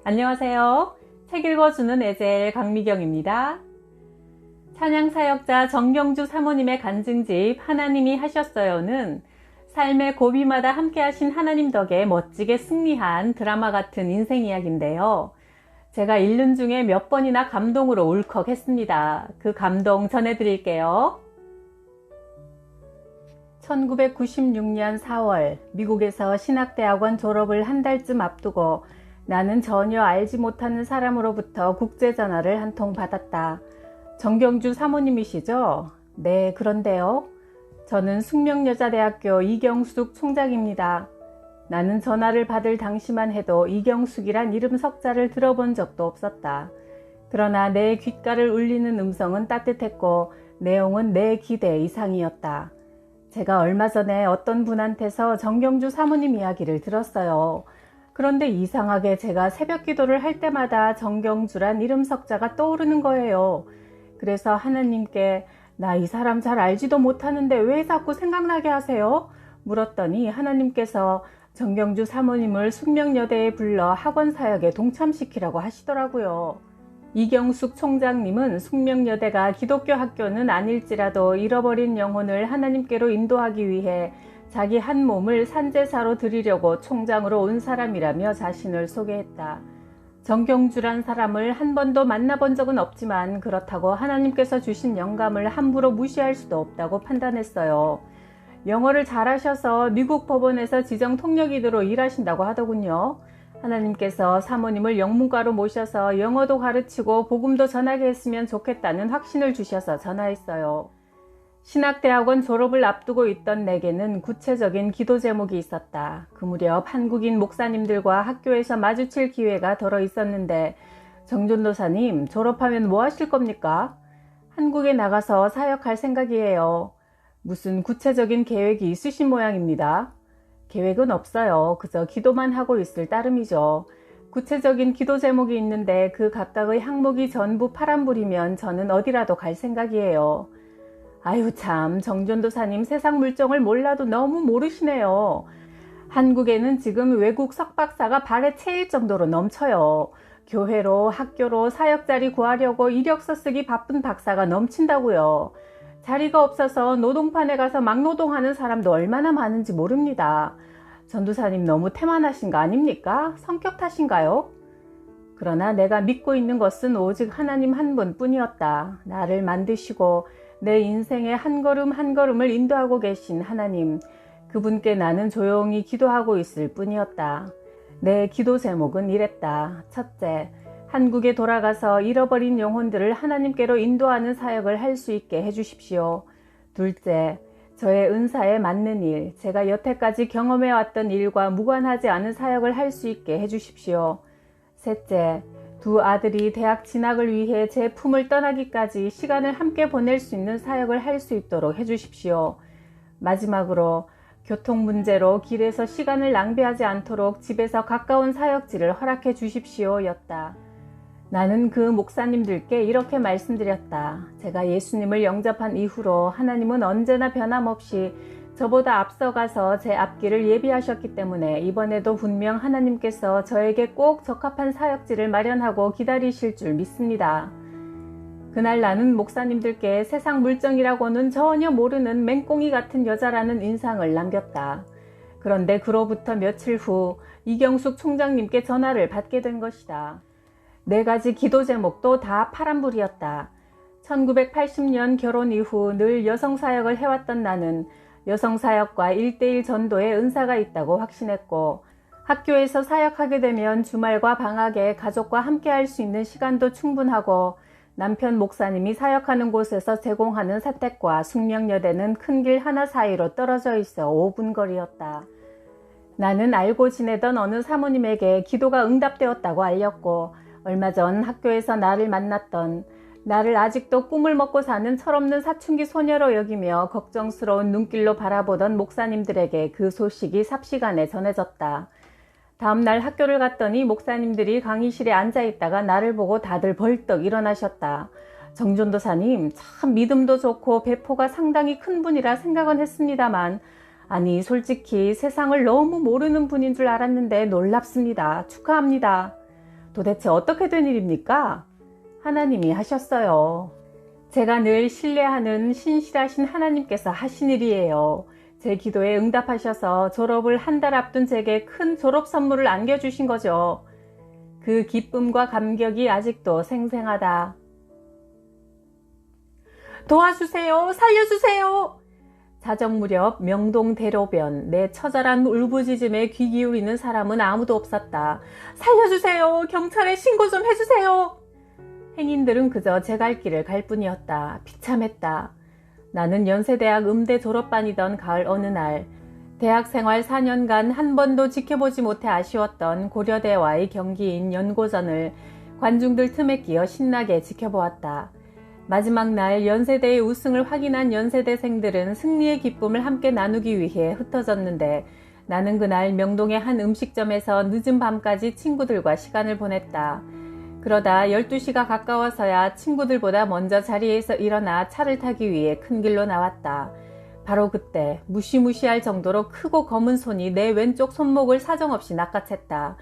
안녕하세요. 책 읽어주는 에젤 강미경입니다. 찬양사역자 정경주 사모님의 간증집 하나님이 하셨어요는 삶의 고비마다 함께 하신 하나님 덕에 멋지게 승리한 드라마 같은 인생 이야기인데요. 제가 읽는 중에 몇 번이나 감동으로 울컥했습니다. 그 감동 전해드릴게요. 1996년 4월 미국에서 신학대학원 졸업을 한 달쯤 앞두고 나는 전혀 알지 못하는 사람으로부터 국제전화를 한 통 받았다. 정경주 사모님이시죠? 네, 그런데요. 저는 숙명여자대학교 이경숙 총장입니다. 나는 전화를 받을 당시만 해도 이경숙이란 이름 석자를 들어본 적도 없었다. 그러나 내 귓가를 울리는 음성은 따뜻했고 내용은 내 기대 이상이었다. 제가 얼마 전에 어떤 분한테서 정경주 사모님 이야기를 들었어요. 그런데 이상하게 제가 새벽 기도를 할 때마다 정경주란 이름 석자가 떠오르는 거예요. 그래서 하나님께 나 이 사람 잘 알지도 못하는데 왜 자꾸 생각나게 하세요? 물었더니 하나님께서 정경주 사모님을 숙명여대에 불러 학원 사역에 동참시키라고 하시더라고요. 이경숙 총장님은 숙명여대가 기독교 학교는 아닐지라도 잃어버린 영혼을 하나님께로 인도하기 위해 자기 한 몸을 산제사로 드리려고 총장으로 온 사람이라며 자신을 소개했다. 정경주란 사람을 한 번도 만나본 적은 없지만 그렇다고 하나님께서 주신 영감을 함부로 무시할 수도 없다고 판단했어요. 영어를 잘하셔서 미국 법원에서 지정 통역이도로 일하신다고 하더군요. 하나님께서 사모님을 영문과로 모셔서 영어도 가르치고 복음도 전하게 했으면 좋겠다는 확신을 주셔서 전화했어요. 신학대학원 졸업을 앞두고 있던 내게는 구체적인 기도 제목이 있었다. 그 무렵 한국인 목사님들과 학교에서 마주칠 기회가 덜어 있었는데 정전도사님, 졸업하면 뭐 하실 겁니까? 한국에 나가서 사역할 생각이에요. 무슨 구체적인 계획이 있으신 모양입니다. 계획은 없어요. 그저 기도만 하고 있을 따름이죠. 구체적인 기도 제목이 있는데 그 각각의 항목이 전부 파란불이면 저는 어디라도 갈 생각이에요. 아유 참, 정전도사님 세상 물정을 몰라도 너무 모르시네요. 한국에는 지금 외국 석박사가 발에 채일 정도로 넘쳐요. 교회로 학교로 사역자리 구하려고 이력서 쓰기 바쁜 박사가 넘친다고요. 자리가 없어서 노동판에 가서 막노동하는 사람도 얼마나 많은지 모릅니다. 전도사님 너무 태만하신 거 아닙니까? 성격 탓인가요? 그러나 내가 믿고 있는 것은 오직 하나님 한 분뿐이었다. 나를 만드시고 내 인생의 한 걸음 한 걸음을 인도하고 계신 하나님, 그분께 나는 조용히 기도하고 있을 뿐이었다. 내 기도 제목은 이랬다. 첫째, 한국에 돌아가서 잃어버린 영혼들을 하나님께로 인도하는 사역을 할 수 있게 해주십시오. 둘째, 저의 은사에 맞는 일, 제가 여태까지 경험해왔던 일과 무관하지 않은 사역을 할 수 있게 해주십시오. 셋째, 두 아들이 대학 진학을 위해 제 품을 떠나기까지 시간을 함께 보낼 수 있는 사역을 할 수 있도록 해주십시오. 마지막으로 교통 문제로 길에서 시간을 낭비하지 않도록 집에서 가까운 사역지를 허락해 주십시오 였다. 나는 그 목사님들께 이렇게 말씀드렸다. 제가 예수님을 영접한 이후로 하나님은 언제나 변함없이 저보다 앞서가서 제 앞길을 예비하셨기 때문에 이번에도 분명 하나님께서 저에게 꼭 적합한 사역지를 마련하고 기다리실 줄 믿습니다. 그날 나는 목사님들께 세상 물정이라고는 전혀 모르는 맹꽁이 같은 여자라는 인상을 남겼다. 그런데 그로부터 며칠 후 이경숙 총장님께 전화를 받게 된 것이다. 4가지 기도 제목도 다 파란불이었다. 1980년 결혼 이후 늘 여성사역을 해왔던 나는 여성사역과 1:1 전도에 은사가 있다고 확신했고, 학교에서 사역하게 되면 주말과 방학에 가족과 함께 할 수 있는 시간도 충분하고, 남편 목사님이 사역하는 곳에서 제공하는 사택과 숙명여대는 큰 길 하나 사이로 떨어져 있어 5분 거리였다. 나는 알고 지내던 어느 사모님에게 기도가 응답되었다고 알렸고, 얼마 전 학교에서 나를 만났던, 나를 아직도 꿈을 먹고 사는 철없는 사춘기 소녀로 여기며 걱정스러운 눈길로 바라보던 목사님들에게 그 소식이 삽시간에 전해졌다. 다음날 학교를 갔더니 목사님들이 강의실에 앉아있다가 나를 보고 다들 벌떡 일어나셨다. 정전도사님, 참 믿음도 좋고 배포가 상당히 큰 분이라 생각은 했습니다만, 아니 솔직히 세상을 너무 모르는 분인 줄 알았는데 놀랍습니다. 축하합니다. 도대체 어떻게 된 일입니까? 하나님이 하셨어요. 제가 늘 신뢰하는 신실하신 하나님께서 하신 일이에요. 제 기도에 응답하셔서 졸업을 한 달 앞둔 제게 큰 졸업 선물을 안겨주신 거죠. 그 기쁨과 감격이 아직도 생생하다. 도와주세요! 살려주세요! 자정 무렵 명동 대로변 내 처절한 울부짖음에 귀 기울이는 사람은 아무도 없었다. 살려주세요! 경찰에 신고 좀 해주세요! 행인들은 그저 제 갈 길을 갈 뿐이었다. 비참했다. 나는 연세대학 음대 졸업반이던 가을 어느 날 대학생활 4년간 한 번도 지켜보지 못해 아쉬웠던 고려대와의 경기인 연고전을 관중들 틈에 끼어 신나게 지켜보았다. 마지막 날 연세대의 우승을 확인한 연세대생들은 승리의 기쁨을 함께 나누기 위해 흩어졌는데 나는 그날 명동의 한 음식점에서 늦은 밤까지 친구들과 시간을 보냈다. 그러다 12시가 가까워서야 친구들보다 먼저 자리에서 일어나 차를 타기 위해 큰 길로 나왔다. 바로 그때 무시무시할 정도로 크고 검은 손이 내 왼쪽 손목을 사정없이 낚아챘다.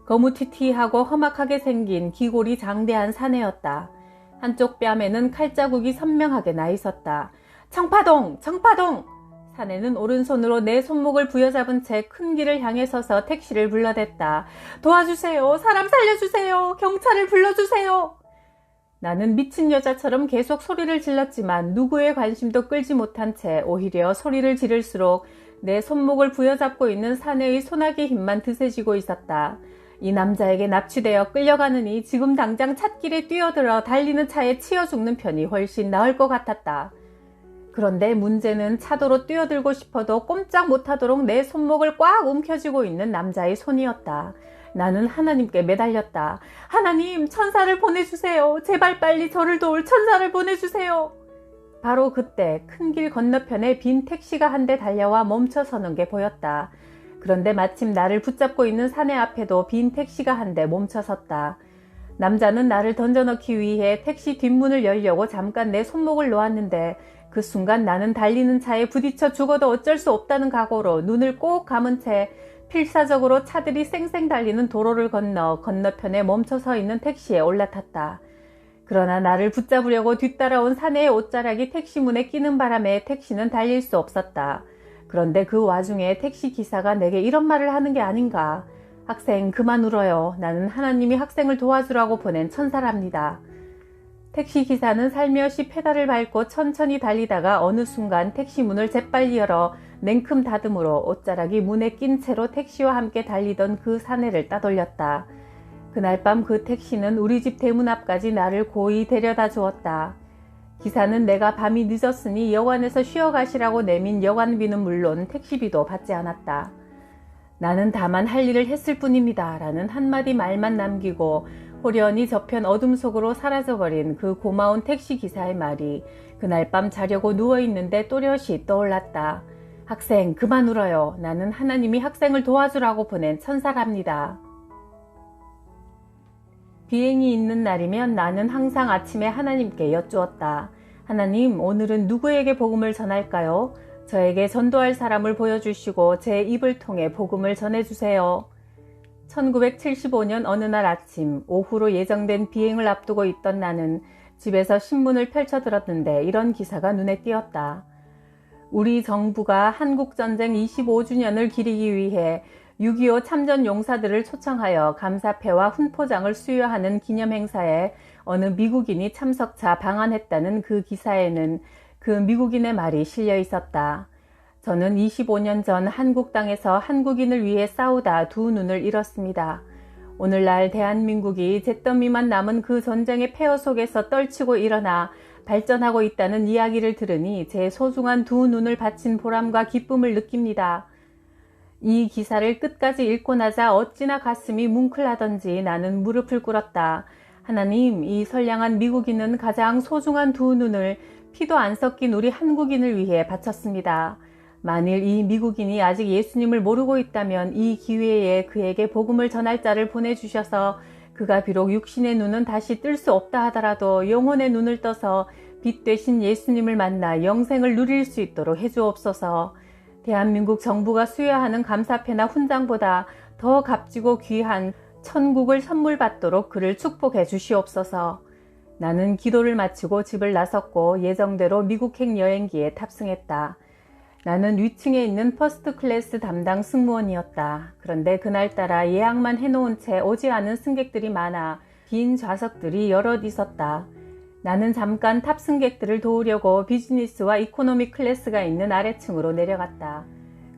거무튀튀하고 험악하게 생긴 기골이 장대한 사내였다. 한쪽 뺨에는 칼자국이 선명하게 나 있었다. 청파동! 청파동! 사내는 오른손으로 내 손목을 부여잡은 채 큰 길을 향해 서서 택시를 불러댔다. 도와주세요! 사람 살려주세요! 경찰을 불러주세요! 나는 미친 여자처럼 계속 소리를 질렀지만 누구의 관심도 끌지 못한 채 오히려 소리를 지를수록 내 손목을 부여잡고 있는 사내의 소나기 힘만 드세지고 있었다. 이 남자에게 납치되어 끌려가느니 지금 당장 찻길에 뛰어들어 달리는 차에 치여 죽는 편이 훨씬 나을 것 같았다. 그런데 문제는 차도로 뛰어들고 싶어도 꼼짝 못하도록 내 손목을 꽉 움켜쥐고 있는 남자의 손이었다. 나는 하나님께 매달렸다. 하나님, 천사를 보내주세요. 제발 빨리 저를 도울 천사를 보내주세요. 바로 그때 큰 길 건너편에 빈 택시가 한 대 달려와 멈춰서는 게 보였다. 그런데 마침 나를 붙잡고 있는 사내 앞에도 빈 택시가 한 대 멈춰섰다. 남자는 나를 던져넣기 위해 택시 뒷문을 열려고 잠깐 내 손목을 놓았는데 그 순간 나는 달리는 차에 부딪혀 죽어도 어쩔 수 없다는 각오로 눈을 꼭 감은 채 필사적으로 차들이 쌩쌩 달리는 도로를 건너 건너편에 멈춰서 있는 택시에 올라탔다. 그러나 나를 붙잡으려고 뒤따라온 사내의 옷자락이 택시 문에 끼는 바람에 택시는 달릴 수 없었다. 그런데 그 와중에 택시 기사가 내게 이런 말을 하는 게 아닌가. 학생 그만 울어요. 나는 하나님이 학생을 도와주라고 보낸 천사랍니다. 택시 기사는 살며시 페달을 밟고 천천히 달리다가 어느 순간 택시 문을 재빨리 열어 냉큼 다듬으로 옷자락이 문에 낀 채로 택시와 함께 달리던 그 사내를 따돌렸다. 그날 밤 그 택시는 우리 집 대문 앞까지 나를 고이 데려다 주었다. 기사는 내가 밤이 늦었으니 여관에서 쉬어가시라고 내민 여관비는 물론 택시비도 받지 않았다. 나는 다만 할 일을 했을 뿐입니다. 라는 한마디 말만 남기고 호련히 저편 어둠 속으로 사라져버린 그 고마운 택시기사의 말이 그날 밤 자려고 누워있는데 또렷이 떠올랐다. 학생 그만 울어요. 나는 하나님이 학생을 도와주라고 보낸 천사랍니다. 비행이 있는 날이면 나는 항상 아침에 하나님께 여쭈었다. 하나님, 오늘은 누구에게 복음을 전할까요? 저에게 전도할 사람을 보여주시고 제 입을 통해 복음을 전해주세요. 1975년 어느 날 아침 오후로 예정된 비행을 앞두고 있던 나는 집에서 신문을 펼쳐 들었는데 이런 기사가 눈에 띄었다. 우리 정부가 한국전쟁 25주년을 기리기 위해 6.25 참전 용사들을 초청하여 감사패와 훈포장을 수여하는 기념행사에 어느 미국인이 참석차 방한했다는 그 기사에는 그 미국인의 말이 실려 있었다. 저는 25년 전 한국 땅에서 한국인을 위해 싸우다 두 눈을 잃었습니다. 오늘날 대한민국이 잿더미만 남은 그 전쟁의 폐허 속에서 떨치고 일어나 발전하고 있다는 이야기를 들으니 제 소중한 두 눈을 바친 보람과 기쁨을 느낍니다. 이 기사를 끝까지 읽고 나자 어찌나 가슴이 뭉클하던지 나는 무릎을 꿇었다. 하나님, 이 선량한 미국인은 가장 소중한 두 눈을 피도 안 섞인 우리 한국인을 위해 바쳤습니다. 만일 이 미국인이 아직 예수님을 모르고 있다면 이 기회에 그에게 복음을 전할 자를 보내주셔서 그가 비록 육신의 눈은 다시 뜰 수 없다 하더라도 영혼의 눈을 떠서 빛 되신 예수님을 만나 영생을 누릴 수 있도록 해주옵소서. 대한민국 정부가 수여하는 감사패나 훈장보다 더 값지고 귀한 천국을 선물 받도록 그를 축복해 주시옵소서. 나는 기도를 마치고 집을 나섰고 예정대로 미국행 여행기에 탑승했다. 나는 위층에 있는 퍼스트 클래스 담당 승무원이었다. 그런데 그날따라 예약만 해놓은 채 오지 않은 승객들이 많아 빈 좌석들이 여럿 있었다. 나는 잠깐 탑승객들을 도우려고 비즈니스와 이코노미 클래스가 있는 아래층으로 내려갔다.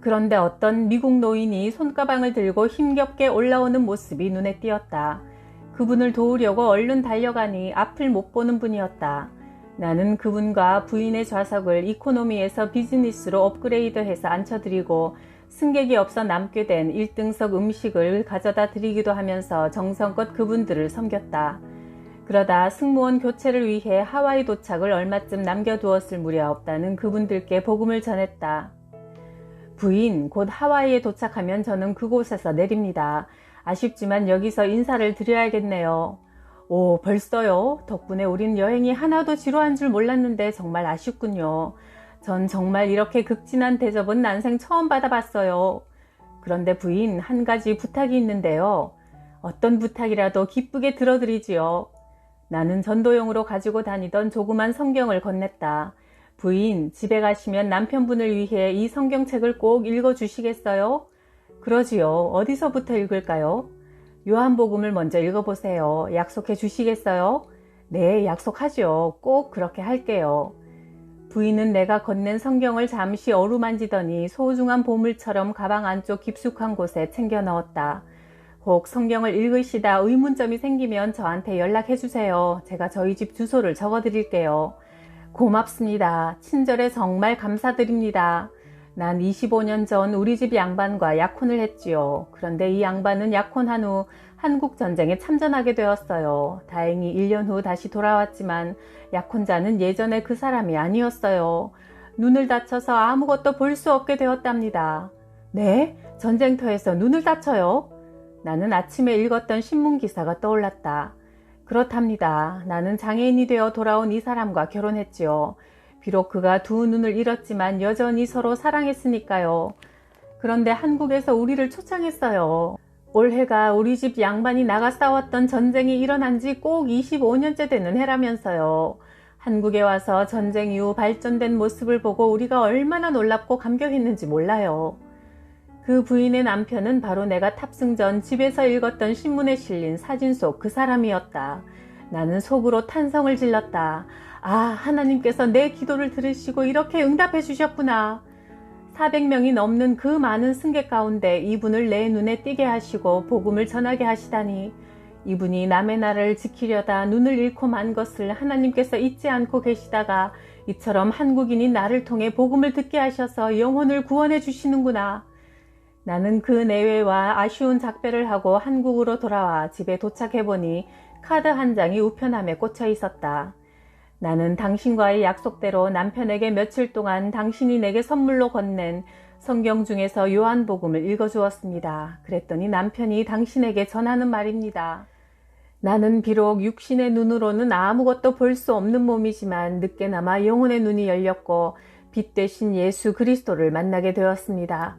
그런데 어떤 미국 노인이 손가방을 들고 힘겹게 올라오는 모습이 눈에 띄었다. 그분을 도우려고 얼른 달려가니 앞을 못 보는 분이었다. 나는 그분과 부인의 좌석을 이코노미에서 비즈니스로 업그레이드해서 앉혀드리고 승객이 없어 남게 된 1등석 음식을 가져다 드리기도 하면서 정성껏 그분들을 섬겼다. 그러다 승무원 교체를 위해 하와이 도착을 얼마쯤 남겨두었을 무렵 나는 그분들께 복음을 전했다. 부인, 곧 하와이에 도착하면 저는 그곳에서 내립니다. 아쉽지만 여기서 인사를 드려야겠네요. 오, 벌써요? 덕분에 우린 여행이 하나도 지루한 줄 몰랐는데 정말 아쉽군요. 전 정말 이렇게 극진한 대접은 난생 처음 받아봤어요. 그런데 부인, 한 가지 부탁이 있는데요. 어떤 부탁이라도 기쁘게 들어드리지요. 나는 전도용으로 가지고 다니던 조그만 성경을 건넸다. 부인, 집에 가시면 남편분을 위해 이 성경책을 꼭 읽어주시겠어요? 그러지요. 어디서부터 읽을까요? 요한복음을 먼저 읽어보세요. 약속해 주시겠어요? 네, 약속하죠. 꼭 그렇게 할게요. 부인은 내가 건넨 성경을 잠시 어루만지더니 소중한 보물처럼 가방 안쪽 깊숙한 곳에 챙겨 넣었다. 혹 성경을 읽으시다 의문점이 생기면 저한테 연락해 주세요. 제가 저희 집 주소를 적어 드릴게요. 고맙습니다. 친절에 정말 감사드립니다. 난 25년 전 우리 집 양반과 약혼을 했지요. 그런데 이 양반은 약혼한 후 한국전쟁에 참전하게 되었어요. 다행히 1년 후 다시 돌아왔지만 약혼자는 예전에 그 사람이 아니었어요. 눈을 다쳐서 아무것도 볼 수 없게 되었답니다. 네? 전쟁터에서 눈을 다쳐요? 나는 아침에 읽었던 신문기사가 떠올랐다. 그렇답니다. 나는 장애인이 되어 돌아온 이 사람과 결혼했지요. 비록 그가 두 눈을 잃었지만 여전히 서로 사랑했으니까요. 그런데 한국에서 우리를 초청했어요. 올해가 우리 집 양반이 나가 싸웠던 전쟁이 일어난 지 꼭 25년째 되는 해라면서요. 한국에 와서 전쟁 이후 발전된 모습을 보고 우리가 얼마나 놀랍고 감격했는지 몰라요. 그 부인의 남편은 바로 내가 탑승 전 집에서 읽었던 신문에 실린 사진 속 그 사람이었다. 나는 속으로 탄성을 질렀다. 아, 하나님께서 내 기도를 들으시고 이렇게 응답해 주셨구나. 400명이 넘는 그 많은 승객 가운데 이분을 내 눈에 띄게 하시고 복음을 전하게 하시다니. 이분이 남의 나라를 지키려다 눈을 잃고 만 것을 하나님께서 잊지 않고 계시다가 이처럼 한국인인 나를 통해 복음을 듣게 하셔서 영혼을 구원해 주시는구나. 나는 그 내외와 아쉬운 작별을 하고 한국으로 돌아와 집에 도착해보니 카드 한 장이 우편함에 꽂혀 있었다. 나는 당신과의 약속대로 남편에게 며칠 동안 당신이 내게 선물로 건넨 성경 중에서 요한복음을 읽어주었습니다. 그랬더니 남편이 당신에게 전하는 말입니다. 나는 비록 육신의 눈으로는 아무것도 볼 수 없는 몸이지만 늦게나마 영혼의 눈이 열렸고 빛 되신 예수 그리스도를 만나게 되었습니다.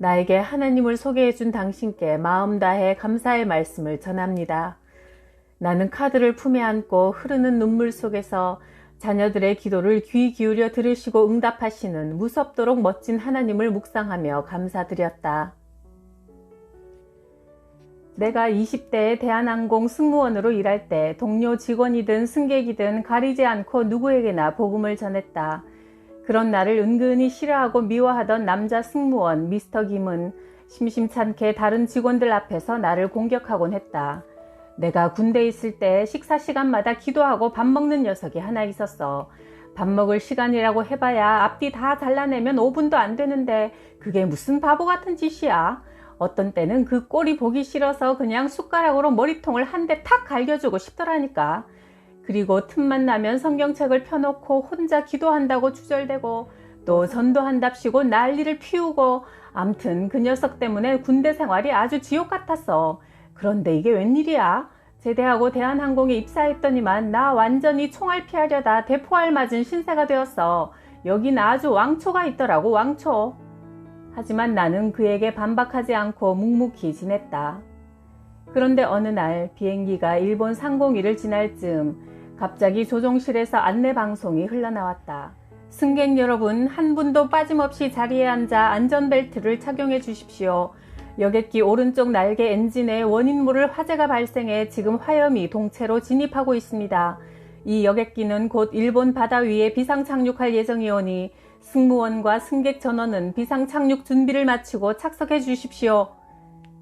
나에게 하나님을 소개해준 당신께 마음 다해 감사의 말씀을 전합니다. 나는 카드를 품에 안고 흐르는 눈물 속에서 자녀들의 기도를 귀 기울여 들으시고 응답하시는 무섭도록 멋진 하나님을 묵상하며 감사드렸다. 내가 20대에 대한항공 승무원으로 일할 때 동료 직원이든 승객이든 가리지 않고 누구에게나 복음을 전했다. 그런 나를 은근히 싫어하고 미워하던 남자 승무원 미스터 김은 심심찮게 다른 직원들 앞에서 나를 공격하곤 했다. 내가 군대에 있을 때 식사 시간마다 기도하고 밥 먹는 녀석이 하나 있었어. 밥 먹을 시간이라고 해봐야 앞뒤 다 잘라내면 5분도 안 되는데 그게 무슨 바보 같은 짓이야. 어떤 때는 그 꼴이 보기 싫어서 그냥 숟가락으로 머리통을 한 대 탁 갈겨주고 싶더라니까. 그리고 틈만 나면 성경책을 펴놓고 혼자 기도한다고 주절대고 또 전도한답시고 난리를 피우고 암튼 그 녀석 때문에 군대 생활이 아주 지옥 같았어. 그런데 이게 웬일이야? 제대하고 대한항공에 입사했더니만 나 완전히 총알 피하려다 대포알 맞은 신세가 되었어. 여긴 아주 왕초가 있더라고, 왕초. 하지만 나는 그에게 반박하지 않고 묵묵히 지냈다. 그런데 어느 날 비행기가 일본 상공위를 지날 즈음 갑자기 조종실에서 안내방송이 흘러나왔다. 승객 여러분, 한 분도 빠짐없이 자리에 앉아 안전벨트를 착용해 주십시오. 여객기 오른쪽 날개 엔진에 원인 모를 화재가 발생해 지금 화염이 동체로 진입하고 있습니다. 이 여객기는 곧 일본 바다 위에 비상 착륙할 예정이오니 승무원과 승객 전원은 비상 착륙 준비를 마치고 착석해 주십시오.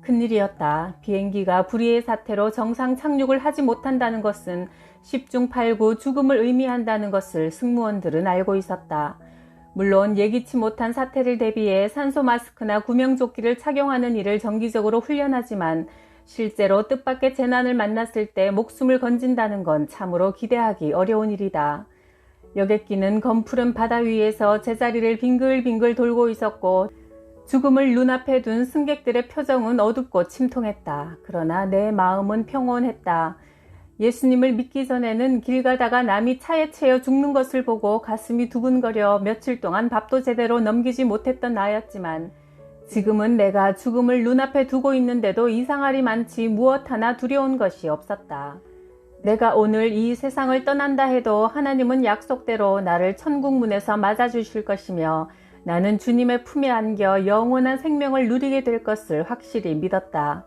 큰일이었다. 비행기가 불의의 사태로 정상 착륙을 하지 못한다는 것은 10중 8구 죽음을 의미한다는 것을 승무원들은 알고 있었다. 물론 예기치 못한 사태를 대비해 산소 마스크나 구명조끼를 착용하는 일을 정기적으로 훈련하지만 실제로 뜻밖의 재난을 만났을 때 목숨을 건진다는 건 참으로 기대하기 어려운 일이다. 여객기는 검푸른 바다 위에서 제자리를 빙글빙글 돌고 있었고 죽음을 눈앞에 둔 승객들의 표정은 어둡고 침통했다. 그러나 내 마음은 평온했다. 예수님을 믿기 전에는 길 가다가 남이 차에 채여 죽는 것을 보고 가슴이 두근거려 며칠 동안 밥도 제대로 넘기지 못했던 나였지만 지금은 내가 죽음을 눈앞에 두고 있는데도 이상할이 많지 무엇 하나 두려운 것이 없었다. 내가 오늘 이 세상을 떠난다 해도 하나님은 약속대로 나를 천국문에서 맞아주실 것이며 나는 주님의 품에 안겨 영원한 생명을 누리게 될 것을 확실히 믿었다.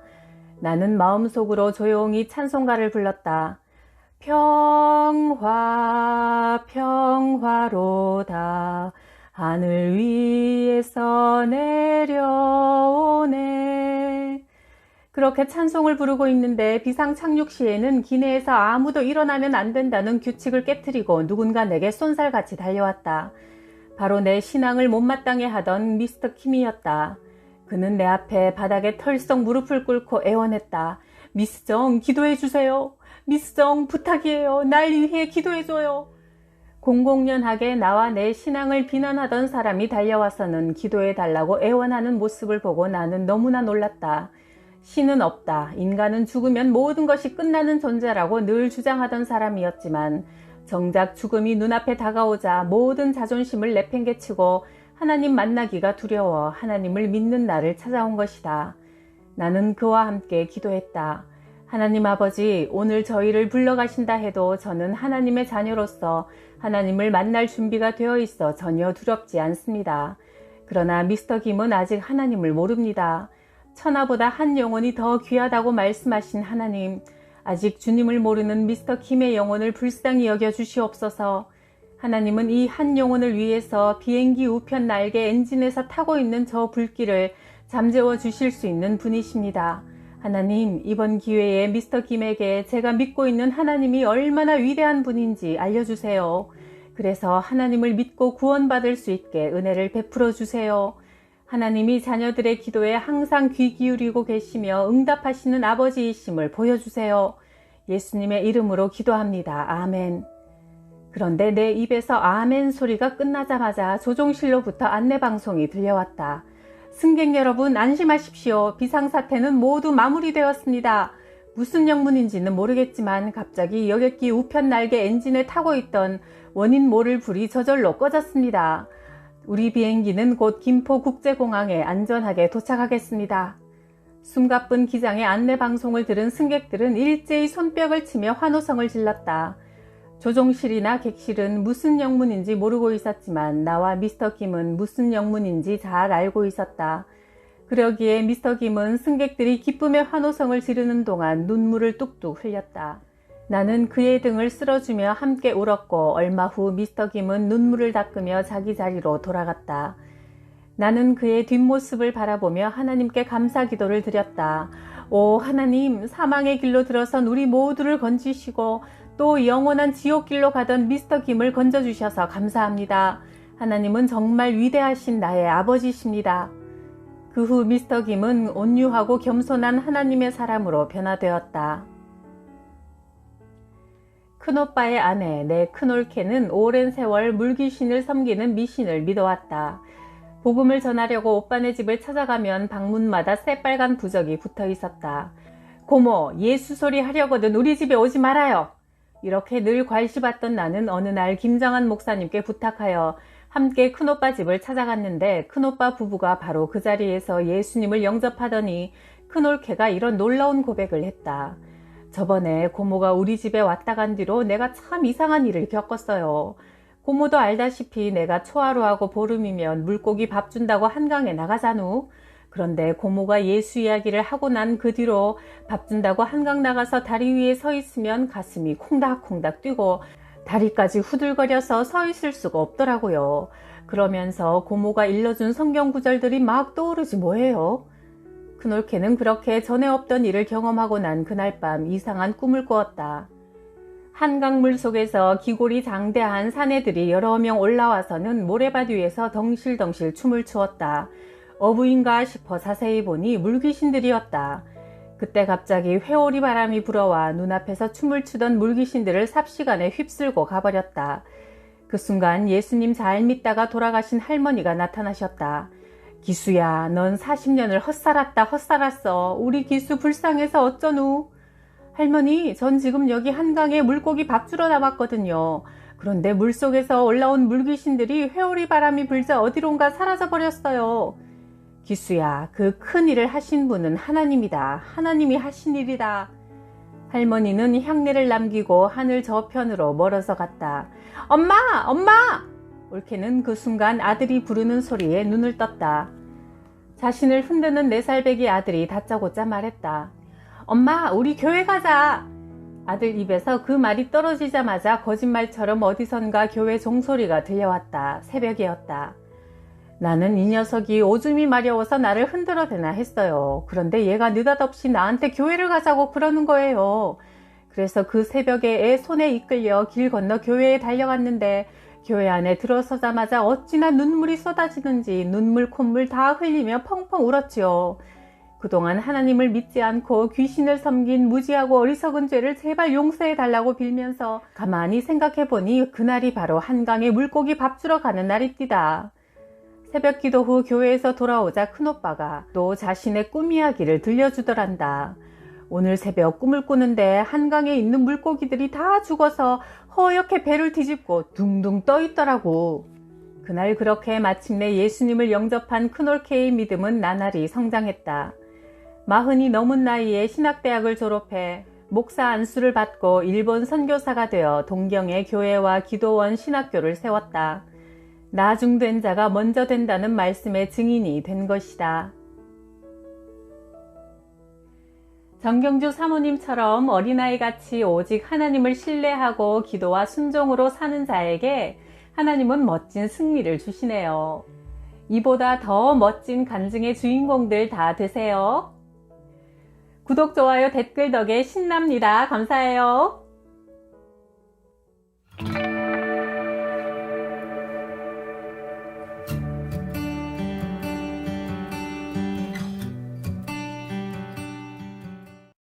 나는 마음속으로 조용히 찬송가를 불렀다. 평화 평화로다 하늘 위에서 내려오네. 그렇게 찬송을 부르고 있는데 비상 착륙 시에는 기내에서 아무도 일어나면 안 된다는 규칙을 깨트리고 누군가 내게 쏜살같이 달려왔다. 바로 내 신앙을 못마땅해 하던 미스터 킴이었다. 그는 내 앞에 바닥에 털썩 무릎을 꿇고 애원했다. 미스 정, 기도해주세요. 미스 정, 부탁이에요. 날 위해 기도해줘요. 공공연하게 나와 내 신앙을 비난하던 사람이 달려와서는 기도해달라고 애원하는 모습을 보고 나는 너무나 놀랐다. 신은 없다. 인간은 죽으면 모든 것이 끝나는 존재라고 늘 주장하던 사람이었지만 정작 죽음이 눈앞에 다가오자 모든 자존심을 내팽개치고 하나님 만나기가 두려워 하나님을 믿는 나를 찾아온 것이다. 나는 그와 함께 기도했다. 하나님 아버지, 오늘 저희를 불러가신다 해도 저는 하나님의 자녀로서 하나님을 만날 준비가 되어 있어 전혀 두렵지 않습니다. 그러나 미스터 김은 아직 하나님을 모릅니다. 천하보다 한 영혼이 더 귀하다고 말씀하신 하나님, 아직 주님을 모르는 미스터 김의 영혼을 불쌍히 여겨 주시옵소서. 하나님은 이 한 영혼을 위해서 비행기 우편 날개 엔진에서 타고 있는 저 불길을 잠재워 주실 수 있는 분이십니다. 하나님, 이번 기회에 미스터 김에게 제가 믿고 있는 하나님이 얼마나 위대한 분인지 알려주세요. 그래서 하나님을 믿고 구원받을 수 있게 은혜를 베풀어 주세요. 하나님이 자녀들의 기도에 항상 귀 기울이고 계시며 응답하시는 아버지이심을 보여주세요. 예수님의 이름으로 기도합니다. 아멘. 그런데 내 입에서 아멘 소리가 끝나자마자 조종실로부터 안내방송이 들려왔다. 승객 여러분, 안심하십시오. 비상사태는 모두 마무리되었습니다. 무슨 영문인지는 모르겠지만 갑자기 여객기 우편 날개 엔진에 타고 있던 원인 모를 불이 저절로 꺼졌습니다. 우리 비행기는 곧 김포국제공항에 안전하게 도착하겠습니다. 숨가쁜 기장의 안내방송을 들은 승객들은 일제히 손뼉을 치며 환호성을 질렀다. 조종실이나 객실은 무슨 영문인지 모르고 있었지만 나와 미스터 김은 무슨 영문인지 잘 알고 있었다. 그러기에 미스터 김은 승객들이 기쁨의 환호성을 지르는 동안 눈물을 뚝뚝 흘렸다. 나는 그의 등을 쓸어주며 함께 울었고 얼마 후 미스터 김은 눈물을 닦으며 자기 자리로 돌아갔다. 나는 그의 뒷모습을 바라보며 하나님께 감사 기도를 드렸다. 오 하나님, 사망의 길로 들어선 우리 모두를 건지시고 또 영원한 지옥길로 가던 미스터 김을 건져주셔서 감사합니다. 하나님은 정말 위대하신 나의 아버지십니다. 그 후 미스터 김은 온유하고 겸손한 하나님의 사람으로 변화되었다. 큰오빠의 아내, 내 큰올케는 오랜 세월 물귀신을 섬기는 미신을 믿어왔다. 복음을 전하려고 오빠네 집을 찾아가면 방문마다 새빨간 부적이 붙어 있었다. 고모, 예수 소리 하려거든 우리 집에 오지 말아요. 이렇게 늘 괄시받던 나는 어느 날 김정한 목사님께 부탁하여 함께 큰오빠 집을 찾아갔는데 큰오빠 부부가 바로 그 자리에서 예수님을 영접하더니 큰올케가 이런 놀라운 고백을 했다. 저번에 고모가 우리 집에 왔다 간 뒤로 내가 참 이상한 일을 겪었어요. 고모도 알다시피 내가 초하루하고 보름이면 물고기 밥 준다고 한강에 나가자누. 그런데 고모가 예수 이야기를 하고 난 그 뒤로 밥 준다고 한강 나가서 다리 위에 서 있으면 가슴이 콩닥콩닥 뛰고 다리까지 후들거려서 서 있을 수가 없더라고요. 그러면서 고모가 일러준 성경 구절들이 막 떠오르지 뭐예요. 큰올케는 그렇게 전에 없던 일을 경험하고 난 그날 밤 이상한 꿈을 꾸었다. 한강물 속에서 기골이 장대한 사내들이 여러 명 올라와서는 모래밭 위에서 덩실덩실 춤을 추었다. 어부인가 싶어 자세히 보니 물귀신들이었다. 그때 갑자기 회오리 바람이 불어와 눈앞에서 춤을 추던 물귀신들을 삽시간에 휩쓸고 가버렸다. 그 순간 예수님 잘 믿다가 돌아가신 할머니가 나타나셨다. 기수야, 넌 40년을 헛살았어. 우리 기수 불쌍해서 어쩌누? 할머니, 전 지금 여기 한강에 물고기 밥 주러 나왔거든요. 그런데 물속에서 올라온 물귀신들이 회오리 바람이 불자 어디론가 사라져버렸어요. 기수야, 그 큰 일을 하신 분은 하나님이다. 하나님이 하신 일이다. 할머니는 향내를 남기고 하늘 저편으로 멀어서 갔다. 엄마! 올케는 그 순간 아들이 부르는 소리에 눈을 떴다. 자신을 흔드는 4살배기 아들이 다짜고짜 말했다. 엄마, 우리 교회 가자. 아들 입에서 그 말이 떨어지자마자 거짓말처럼 어디선가 교회 종소리가 들려왔다. 새벽이었다. 나는 이 녀석이 오줌이 마려워서 나를 흔들어대나 했어요. 그런데 얘가 느닷없이 나한테 교회를 가자고 그러는 거예요. 그래서 그 새벽에 애 손에 이끌려 길 건너 교회에 달려갔는데 교회 안에 들어서자마자 어찌나 눈물이 쏟아지는지 눈물 콧물 다 흘리며 펑펑 울었지요. 그동안 하나님을 믿지 않고 귀신을 섬긴 무지하고 어리석은 죄를 제발 용서해달라고 빌면서 가만히 생각해보니 그날이 바로 한강에 물고기 밥 주러 가는 날입디다. 새벽 기도 후 교회에서 돌아오자 큰오빠가 또 자신의 꿈 이야기를 들려주더란다. 오늘 새벽 꿈을 꾸는데 한강에 있는 물고기들이 다 죽어서 허옇게 배를 뒤집고 둥둥 떠 있더라고. 그날 그렇게 마침내 예수님을 영접한 큰올케의 믿음은 나날이 성장했다. 40이 넘은 나이에 신학대학을 졸업해 목사 안수를 받고 일본 선교사가 되어 동경의 교회와 기도원 신학교를 세웠다. 나중된 자가 먼저 된다는 말씀의 증인이 된 것이다. 정경주 사모님처럼 어린아이같이 오직 하나님을 신뢰하고 기도와 순종으로 사는 자에게 하나님은 멋진 승리를 주시네요. 이보다 더 멋진 간증의 주인공들 다 되세요. 구독, 좋아요, 댓글 덕에 신납니다. 감사해요.